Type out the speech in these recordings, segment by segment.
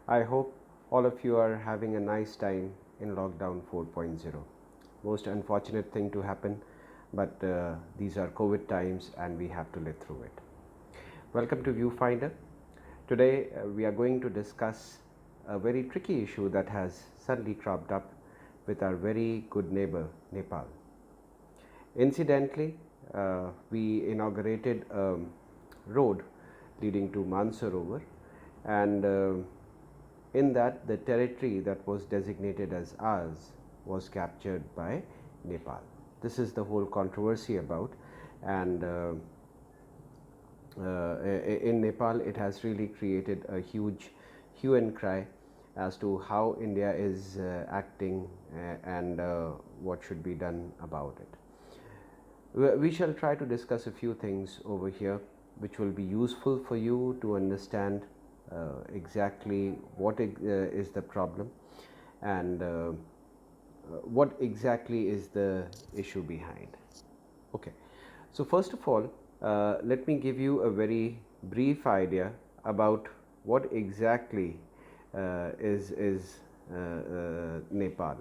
I hope all of you are having a nice time in lockdown 4.0. Most unfortunate thing to happen, but these are COVID times and we have to live through it. Welcome to Viewfinder. Today we are going to discuss a very tricky issue that has suddenly cropped up with our very good neighbor Nepal. Incidentally, we inaugurated a road leading to Mansarovar, and in that the territory that was designated as ours was captured by Nepal. This is the whole controversy about, and in Nepal it has really created a huge hue and cry as to how India is acting and what should be done about it. We shall try to discuss a few things over here which will be useful for you to understand exactly what is the problem and what exactly is the issue behind. Okay, so first of all, let me give you a very brief idea about what exactly is Nepal.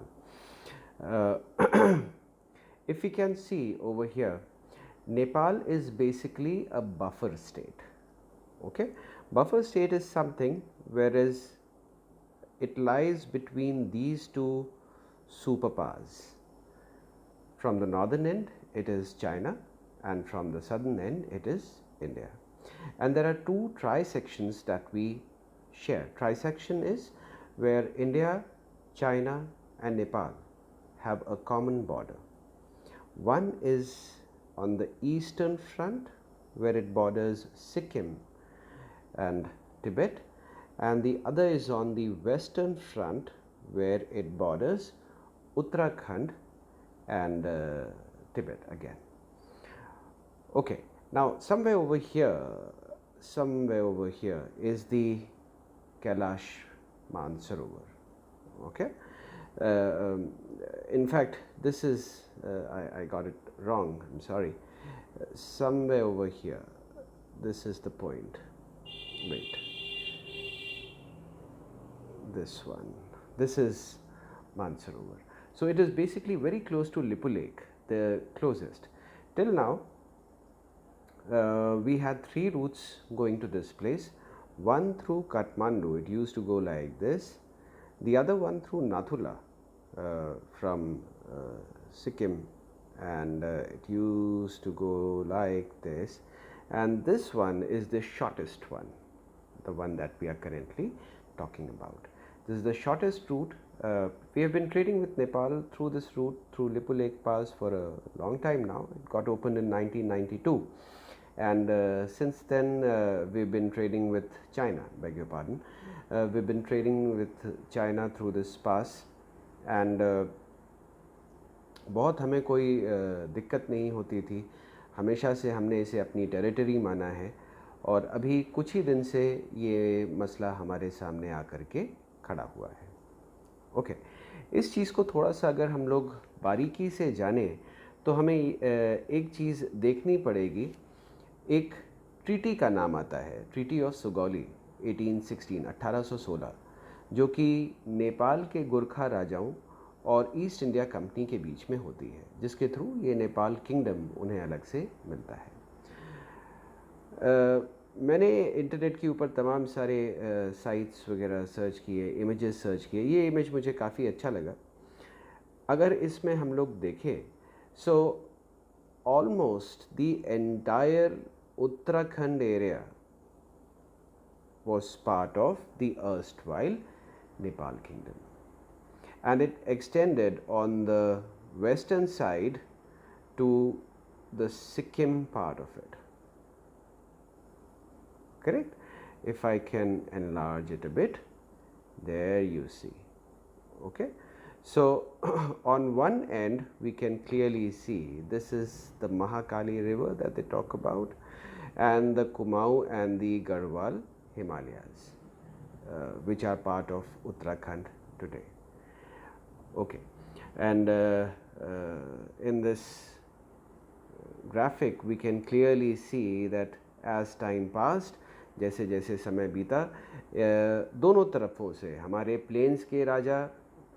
Uh, if we can see over here, Nepal is basically a buffer state. Okay, buffer state is something whereas it lies between these two superpowers. From the northern end it is China, and from the southern end it is India. And there are two trisections that we share. Trisection is where India, China and Nepal have a common border. One is on the eastern front where it borders Sikkim and Tibet, and the other is on the western front where it borders Uttarakhand and Tibet again. Okay, now somewhere over here is the Kailash Mansarovar. Okay, in fact, this is I got it wrong. I'm sorry. Somewhere over here, this is the point. Wait, this one. This is Mansarovar. So it is basically very close to Lippu Lake, the closest. Till now, we had three routes going to this place. One through Kathmandu, it used to go like this. The other one through Nathula from Sikkim, and it used to go like this. And this one is the shortest one, the one that we are currently talking about. This is the shortest route. We have been trading with Nepal through this route through Lippu Lake Pass for a long time now. It got opened in 1992, and since then we've been trading with China, beg your pardon. We've been trading with China through this pass, and बहुत हमें कोई दिक्कत नहीं होती थी. हमेशा से हमने इसे अपनी टेरिटरी माना है, और अभी कुछ ही दिन से ये मसला हमारे सामने आकर के खड़ा हुआ है. ओके, इस चीज़ को थोड़ा सा अगर हम लोग बारीकी से जानें तो हमें एक चीज़ देखनी पड़ेगी. एक ट्रीटी का नाम आता है, ट्रीटी ऑफ सुगौली 1816, जो कि नेपाल के गोरखा राजाओं और ईस्ट इंडिया कंपनी के बीच में होती है, जिसके थ्रू ये नेपाल किंगडम उन्हें अलग से मिलता है. मैंने इंटरनेट के ऊपर तमाम सारे साइट्स वगैरह सर्च किए, इमेजेस सर्च किए. ये इमेज मुझे काफ़ी अच्छा लगा. अगर इसमें हम लोग देखें, so almost the entire Uttarakhand area was part of the erstwhile Nepal kingdom, and it extended on the western side to the Sikkim part of it. Correct? If I can enlarge it a bit, there you see. Okay, so on one end we can clearly see this is the Mahakali river that they talk about, and the Kumaon and the Garhwal Himalayas, which are part of Uttarakhand today. Okay, and in this graphic we can clearly see that as time passed, जैसे जैसे समय बीता दोनों तरफों से हमारे planes के राजा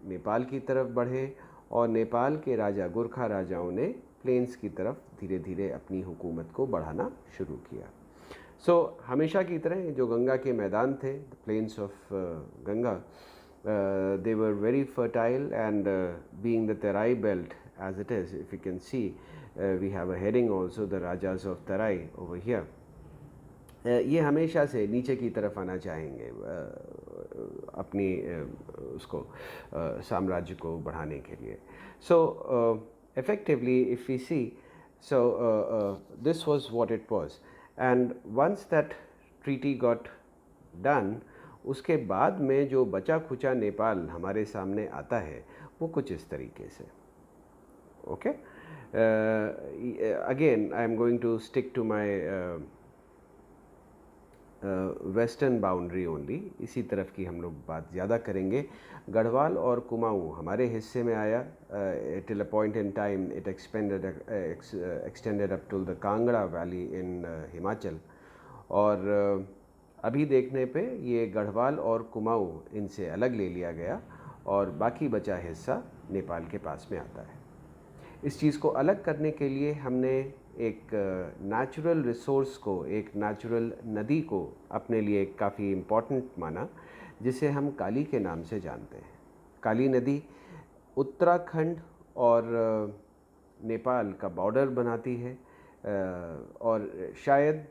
नेपाल की तरफ बढ़े और नेपाल के राजा गोरखा राजाओं ने प्लेन्स की तरफ धीरे धीरे अपनी हुकूमत को बढ़ाना शुरू किया। हमेशा की तरह जो गंगा के मैदान थे, the plains of Ganga, they were very fertile, and being the Terai belt as it is, if you can see, we have a heading also, the Rajas of Terai over here. ये हमेशा से नीचे की तरफ आना चाहेंगे अपनी उसको साम्राज्य को बढ़ाने के लिए। Effectively, if we see, this was what it was, and once that treaty got done, उसके बाद में जो बचा खुचा नेपाल हमारे सामने आता है वो कुछ इस तरीके से। Okay, again I am going to stick to my western boundary only, इसी तरफ की हम लोग बात ज़्यादा करेंगे। गढ़वाल और कुमाऊँ हमारे हिस्से में आया, till a point in time it extended up to the Kangra valley in Himachal, और अभी देखने पे ये गढ़वाल और कुमाऊँ इनसे अलग ले लिया गया और बाकी बचा हिस्सा नेपाल के पास में आता है। इस चीज़ को अलग करने के लिए हमने एक नेचुरल रिसोर्स को, एक नेचुरल नदी को अपने लिए काफ़ी इम्पॉर्टेंट माना, जिसे हम काली के नाम से जानते हैं। काली नदी उत्तराखंड और नेपाल का बॉर्डर बनाती है, और शायद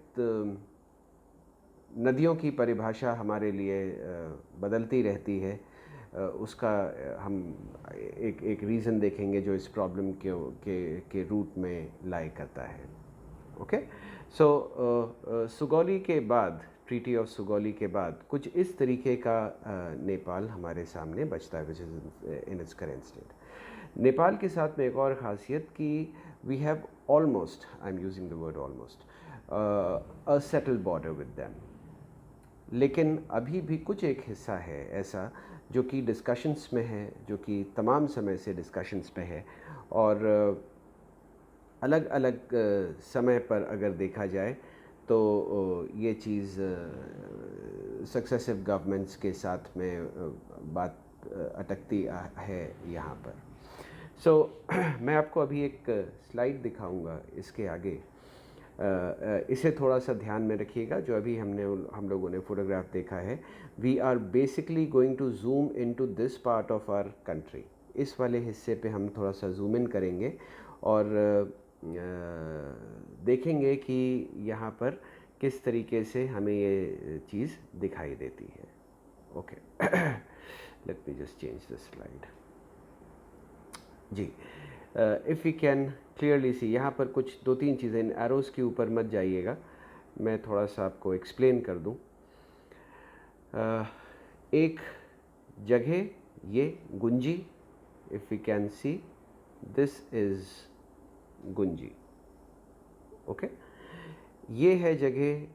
नदियों की परिभाषा हमारे लिए बदलती रहती है, उसका हम एक रीज़न देखेंगे जो इस प्रॉब्लम के रूट में लाई करता है। ओके, सुगौली के बाद, ट्रीटी ऑफ सुगौली के बाद कुछ इस तरीके का नेपाल हमारे सामने बचता है, which is in its current state. Nepal के साथ में एक और ख़ासियत कि we have almost, I am using the word almost, a settled border with them, लेकिन अभी भी कुछ एक हिस्सा है ऐसा जो कि डिस्कशंस में है, जो कि तमाम समय से डिस्कशंस में है, और अलग अलग समय पर अगर देखा जाए तो ये चीज़ सक्सेसिव गवर्नमेंट्स के साथ में बात अटकती है यहाँ पर। मैं आपको अभी एक स्लाइड दिखाऊंगा इसके आगे, इसे थोड़ा सा ध्यान में रखिएगा। जो अभी हम लोगों ने फोटोग्राफ देखा है, we are basically going to zoom into this part of our country. इस वाले हिस्से पे हम थोड़ा सा जूम इन करेंगे और देखेंगे कि यहाँ पर किस तरीके से हमें ये चीज़ दिखाई देती है। Okay, let me just change the slide. जी, if we can clearly see, यहाँ पर कुछ 2-3 चीज़ें, इन एरोज़ के ऊपर मत जाइएगा, मैं थोड़ा सा आपको एक्सप्लेन कर दूँ। एक जगह ये Gunji, if we can see, this is Gunji. Okay, ये है जगह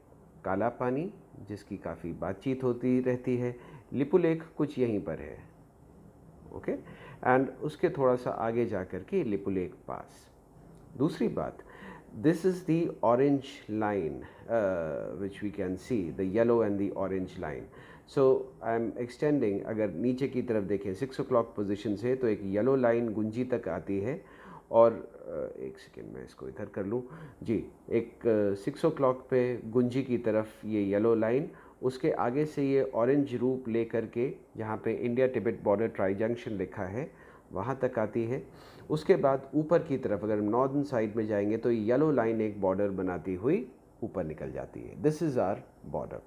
काला पानी, जिसकी काफ़ी बातचीत होती रहती है। लिपुलेख कुछ यहीं पर है। ओके, एंड उसके थोड़ा सा आगे जा कर के लिपुलेख पास। दूसरी बात, this is the orange line which we can see, the yellow and the orange line. So I am extending, अगर नीचे की तरफ देखें 6 o'clock पोजिशन से, तो एक येलो लाइन गुंजी तक आती है, और एक सेकेंड मैं इसको इधर कर लूँ जी, एक 6 o'clock पे गुंजी की तरफ ये येलो लाइन, उसके आगे से ये ऑरेंज रूप ले कर के जहाँ पे India Tibet border tri junction लिखा है वहाँ तक आती है। उसके बाद ऊपर की तरफ अगर नॉर्दर्न साइड में जाएंगे तो येलो लाइन एक बॉर्डर बनाती हुई ऊपर निकल जाती है। This is our border.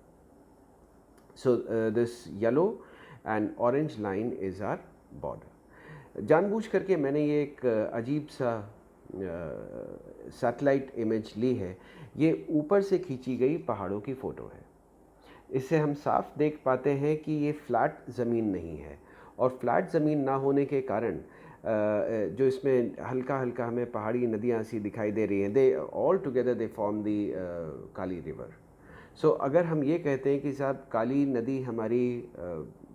So this yellow and orange line is our border. जानबूझ करके मैंने ये एक अजीब सा सैटेलाइट इमेज ली है। ये ऊपर से खींची गई पहाड़ों की फ़ोटो है। इससे हम साफ देख पाते हैं कि ये फ्लैट ज़मीन नहीं है, और फ्लैट ज़मीन ना होने के कारण जो इसमें हल्का हल्का हमें पहाड़ी नदियाँ सी दिखाई दे रही हैं, they all together they form the Kali river. So अगर हम ये कहते हैं कि साहब काली नदी हमारी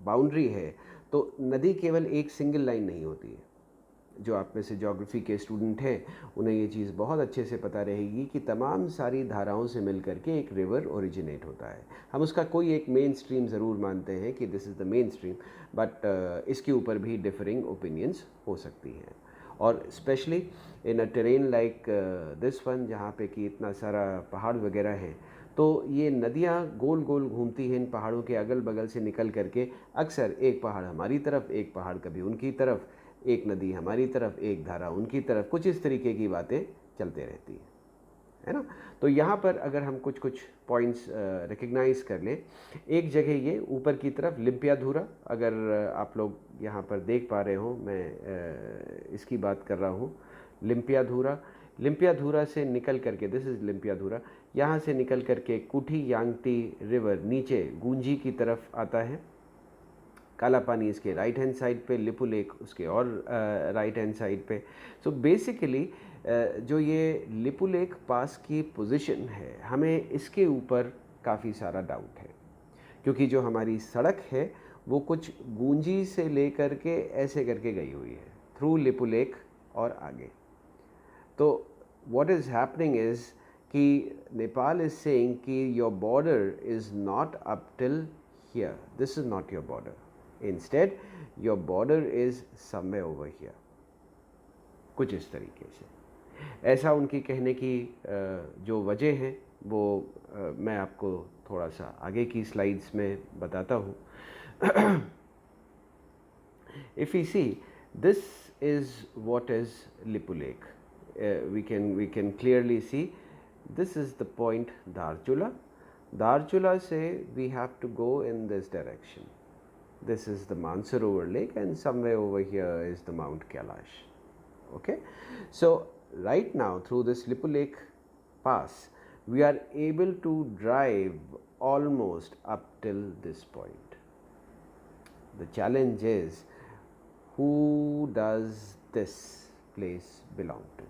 बाउंड्री है, तो नदी केवल एक सिंगल लाइन नहीं होती है। जो आप में से ज्योग्राफी के स्टूडेंट हैं उन्हें ये चीज़ बहुत अच्छे से पता रहेगी कि तमाम सारी धाराओं से मिल करके एक रिवर ओरिजिनेट होता है। हम उसका कोई एक मेन स्ट्रीम ज़रूर मानते हैं कि this is the main stream, but इसके ऊपर भी डिफरिंग ओपिनियंस हो सकती हैं। और specially in a terrain like this one, जहाँ पे कि इतना सारा पहाड़ वगैरह हैं, तो ये नदियाँ गोल गोल घूमती हैं इन पहाड़ों के अगल बगल से निकल करके। अक्सर एक पहाड़ हमारी तरफ, एक पहाड़ कभी उनकी तरफ, एक नदी हमारी तरफ, एक धारा उनकी तरफ, कुछ इस तरीके की बातें चलते रहती हैं, है ना। तो यहाँ पर अगर हम कुछ कुछ पॉइंट्स रिकग्नाइज कर लें, एक जगह ये ऊपर की तरफ लिम्पियाधुरा, अगर आप लोग यहाँ पर देख पा रहे हो, मैं इसकी बात कर रहा हूँ। लिम्पियाधुरा, लिम्पियाधुरा से निकल करके, दिस इज़ लिम्पियाधुरा, यहाँ से निकल करके कुठी यांगटी रिवर नीचे गुंजी की तरफ आता है। काला पानी इसके राइट हैंड साइड पे, लिपू लेक उसके और राइट हैंड साइड पे। सो बेसिकली जो ये लिपू लेक पास की पोजीशन है, हमें इसके ऊपर काफ़ी सारा डाउट है, क्योंकि जो हमारी सड़क है वो कुछ गूंजी से लेकर के ऐसे करके गई हुई है थ्रू लिपू लेक और आगे। तो व्हाट इज़ हैपनिंग इज़ कि नेपाल इज़ सेइंग कि your border is not up till here, this is not your border, instead your border is somewhere over here, कुछ इस तरीके से। ऐसा उनकी कहने की जो वजह है वो मैं आपको थोड़ा सा आगे की स्लाइड्स में बताता हूँ। If we see, this is what is Lipu Lake. We can clearly see this is the point Darchula. Darchula say we have to go in this direction. This is the Mansarovar Lake, and somewhere over here is the Mount Kailash. Okay, so right now through this Lipu Lake pass, we are able to drive almost up till this point. The challenge is, who does this place belong to?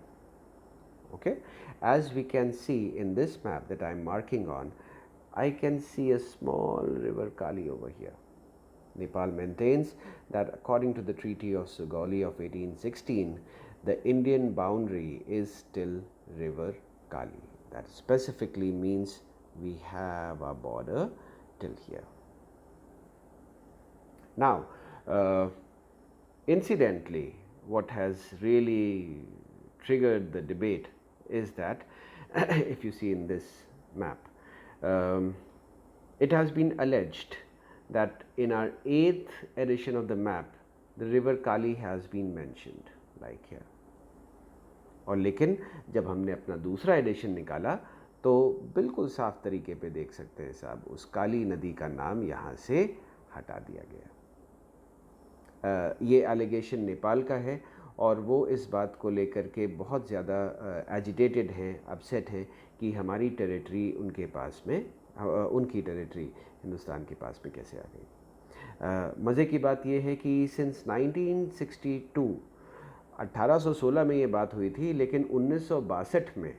Okay, as we can see in this map that I am marking on, I can see a small river Kali over here. Nepal maintains that according to the Treaty of Sugauli of 1816, the Indian boundary is still river Kali. That specifically means we have a border till here. Now, incidentally, what has really triggered the debate is that if you see in this map, it has been alleged that in our 8th edition of the map, the river Kali has been mentioned like here. और लेकिन जब हमने अपना दूसरा addition निकाला तो बिल्कुल साफ तरीके पे देख सकते हैं साहब, उस काली नदी का नाम यहाँ से हटा दिया गया। ये एलिगेशन नेपाल का है और वो इस बात को लेकर के बहुत ज़्यादा एजिटेटेड हैं, अपसेट हैं कि हमारी टेरिटरी उनके पास में, उनकी टेरिटरी हिंदुस्तान के पास में कैसे आ गई। मज़े की बात यह है कि सिंस 1962, 1816 में ये बात हुई थी, लेकिन 1962 में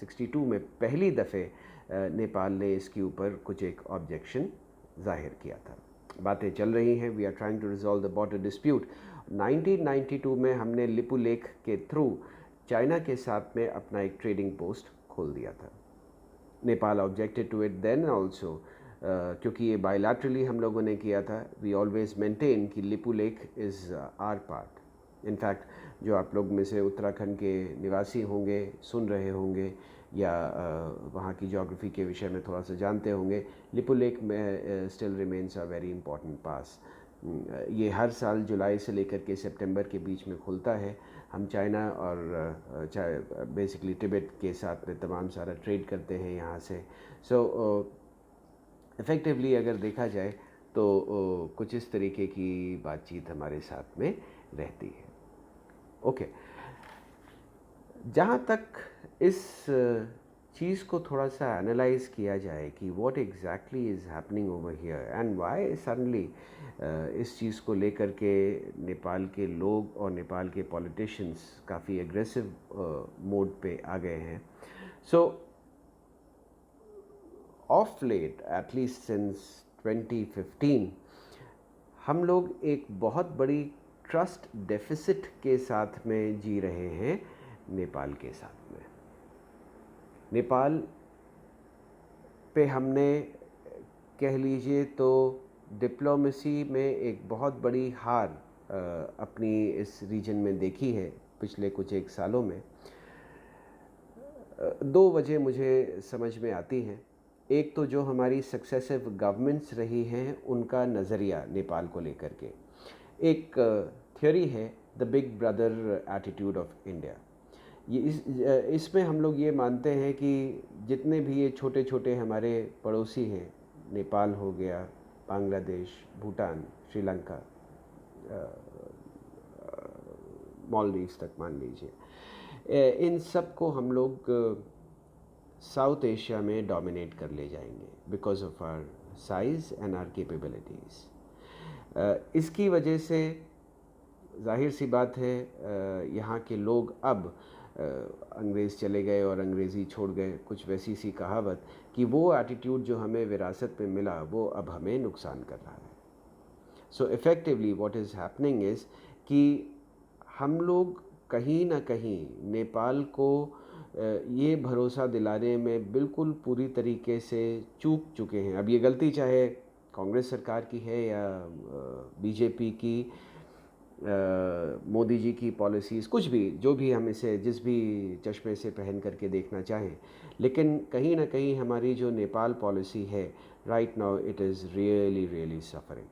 62 में पहली दफ़े नेपाल ने इसके ऊपर कुछ एक ऑब्जेक्शन जाहिर किया था। बातें चल रही हैं, we are trying to resolve the border dispute. 1992 में हमने लिपू लेक के थ्रू चाइना के साथ में अपना एक ट्रेडिंग पोस्ट खोल दिया था। Nepal objected to it then also, क्योंकि ये बायलैटरली हम लोगों ने किया था। वी ऑलवेज मेंटेन कि Lipulekh is our part. In fact जो आप लोग में से उत्तराखंड के निवासी होंगे, सुन रहे होंगे या वहाँ की ज्योग्राफी के विषय में थोड़ा सा जानते होंगे, लिपू लेक में still remains a very important pass. ये हर साल जुलाई से लेकर के सितंबर के बीच में खुलता है। हम चाइना और बेसिकली तिब्बत के साथ में तमाम सारा ट्रेड करते हैं यहाँ से। सो इफ़ेक्टिवली अगर देखा जाए तो कुछ इस तरीके की बातचीत हमारे साथ में रहती है। ओके, जहाँ तक इस चीज़ को थोड़ा सा एनालाइज किया जाए कि what exactly is happening over here and why suddenly इस चीज़ को लेकर के नेपाल के लोग और नेपाल के पॉलिटिशियंस काफ़ी एग्रेसिव मोड पे आ गए हैं। So of late, at least since 2015, हम लोग एक बहुत बड़ी ट्रस्ट डेफिसिट के साथ में जी रहे हैं नेपाल के साथ में। नेपाल पे हमने कह लीजिए तो डिप्लोमेसी में एक बहुत बड़ी हार अपनी इस रीजन में देखी है पिछले कुछ एक सालों में। दो वजह मुझे समझ में आती हैं। एक तो जो हमारी सक्सेसिव गवर्नमेंट्स रही हैं उनका नज़रिया नेपाल को लेकर के, एक थ्योरी है the big brother attitude of India. ये इसमें हम लोग ये मानते हैं कि जितने भी ये छोटे छोटे हमारे पड़ोसी हैं, नेपाल हो गया, बांग्लादेश, भूटान, श्रीलंका, मालदीव्स तक मान लीजिए, इन सब को हम लोग साउथ एशिया में डोमिनेट कर ले जाएंगे because of our size and our capabilities. इसकी वजह से जाहिर सी बात है यहाँ के लोग अब अंग्रेज़ चले गए और अंग्रेज़ी छोड़ गए, कुछ वैसी सी कहावत कि वो एटीट्यूड जो हमें विरासत में मिला वो अब हमें नुकसान कर रहा है। So effectively what is happening is कि हम लोग कहीं ना कहीं नेपाल को ये भरोसा दिलाने में बिल्कुल पूरी तरीके से चूक चुके हैं। अब ये गलती चाहे कांग्रेस सरकार की है या बीजेपी की, मोदी जी की पॉलिसीज़, कुछ भी, जो भी हम इसे जिस भी चश्मे से पहन करके देखना चाहें, लेकिन कहीं ना कहीं हमारी जो नेपाल पॉलिसी है right now it is really really suffering.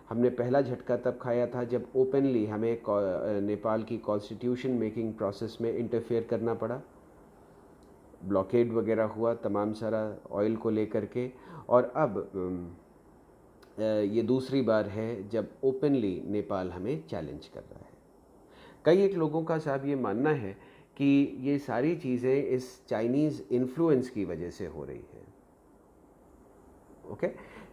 हमने पहला झटका तब खाया था जब ओपनली हमें नेपाल की कॉन्स्टिट्यूशन मेकिंग प्रोसेस में इंटरफेयर करना पड़ा, ब्लॉकेड वगैरह हुआ तमाम सारा ऑयल को लेकर के, और अब ये दूसरी बार है जब ओपनली नेपाल हमें चैलेंज कर रहा है। कई एक लोगों का साहब ये मानना है कि ये सारी चीज़ें इस चाइनीज़ इन्फ्लुएंस की वजह से हो रही हैं। ओके,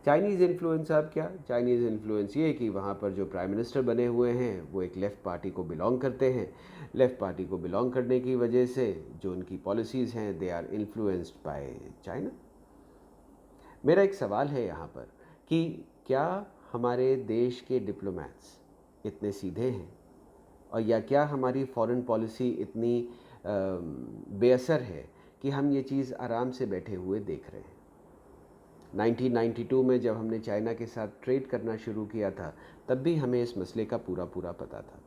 चाइनीज़ इन्फ्लुएंस साहब क्या? चाइनीज़ इन्फ्लुएंस ये कि वहाँ पर जो प्राइम मिनिस्टर बने हुए हैं वो एक लेफ़्ट पार्टी को बिलोंग करते हैं। लेफ़्ट पार्टी को बिलोंग करने की वजह से जो उनकी पॉलिसीज़ हैं they are influenced by China. मेरा एक सवाल है यहाँ पर कि क्या हमारे देश के डिप्लोमेट्स इतने सीधे हैं, और या क्या हमारी फॉरेन पॉलिसी इतनी बेअसर है कि हम ये चीज़ आराम से बैठे हुए देख रहे हैं। 1992 में जब हमने चाइना के साथ ट्रेड करना शुरू किया था तब भी हमें इस मसले का पूरा पता था।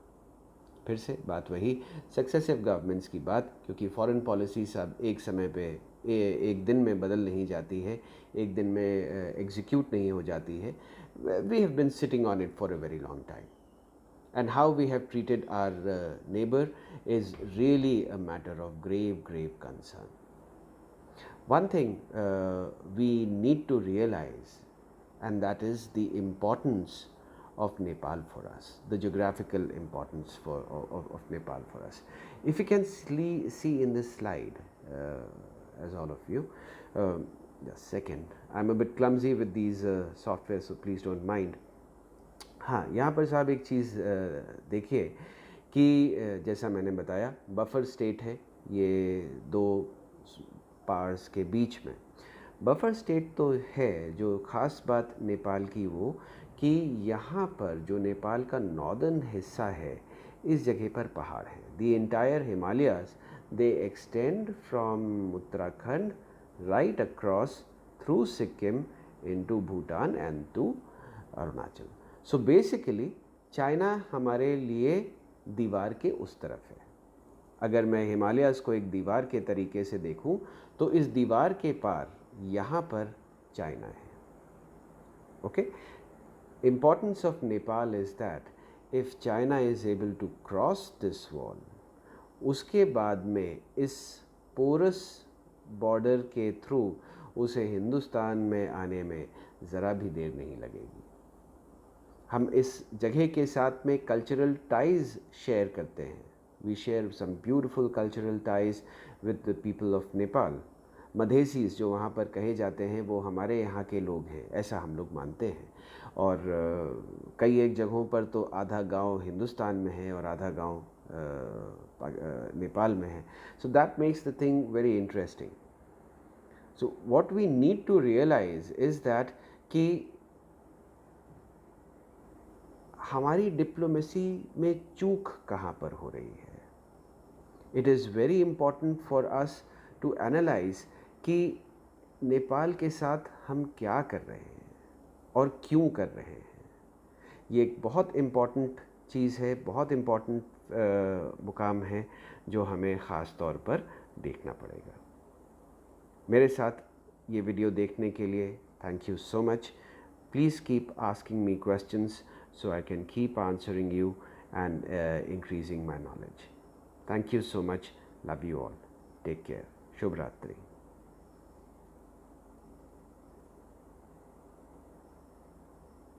फिर से बात वही सक्सेसिव गवर्नमेंट्स की बात, क्योंकि फॉरेन पॉलिसी सब एक समय पे एक दिन में बदल नहीं जाती है, एक दिन में एग्जीक्यूट नहीं हो जाती है। We have been sitting on it for a very long time, and how we have treated our neighbor is really a matter of grave concern. One thing we need to realize, and that is the importance of Nepal for us, the geographical importance of Nepal for us. If you can see in this slide, as all of you, just second, I'm a bit clumsy with these software, so please don't mind. हाँ, यहाँ पर साहब एक चीज़ देखिए कि जैसा मैंने बताया बफर स्टेट है ये दो पार्स के बीच में। बफर स्टेट तो है, जो ख़ास बात नेपाल की वो कि यहाँ पर जो नेपाल का नॉर्दर्न हिस्सा है इस जगह पर पहाड़ हैं। The entire Himalayas they extend from Uttarakhand right across through Sikkim into Bhutan and to Arunachal. So basically China हमारे लिए दीवार के उस तरफ है। अगर मैं हिमालयाज़ को एक दीवार के तरीके से देखूं तो इस दीवार के पार यहाँ पर चाइना है। Okay, importance of Nepal is that if China is able to cross this wall, उसके बाद में इस पोरस बॉर्डर के थ्रू उसे हिंदुस्तान में आने में ज़रा भी देर नहीं लगेगी। हम इस जगह के साथ में कल्चरल टाइज़ शेयर करते हैं। We share some beautiful cultural ties with the people of Nepal. Madhesis जो वहाँ पर कहे जाते हैं वो हमारे यहाँ के लोग हैं, ऐसा हम लोग मानते हैं। और कई एक जगहों पर तो आधा गांव हिंदुस्तान में है और आधा गांव नेपाल में है। So that makes the thing very interesting. So what we need to realise is that कि हमारी डिप्लोमेसी में चूक कहाँ पर हो रही है। It is very important for us to analyse कि नेपाल के साथ हम क्या कर रहे हैं और क्यों कर रहे हैं। ये एक बहुत इम्पॉर्टेंट चीज़ है, बहुत इम्पॉर्टेंट मुकाम है जो हमें ख़ास तौर पर देखना पड़ेगा। मेरे साथ ये वीडियो देखने के लिए thank you so much. Please keep asking me questions so I can keep answering you and increasing my knowledge. Thank you so much. Love you all. Take care. Shubh Ratri.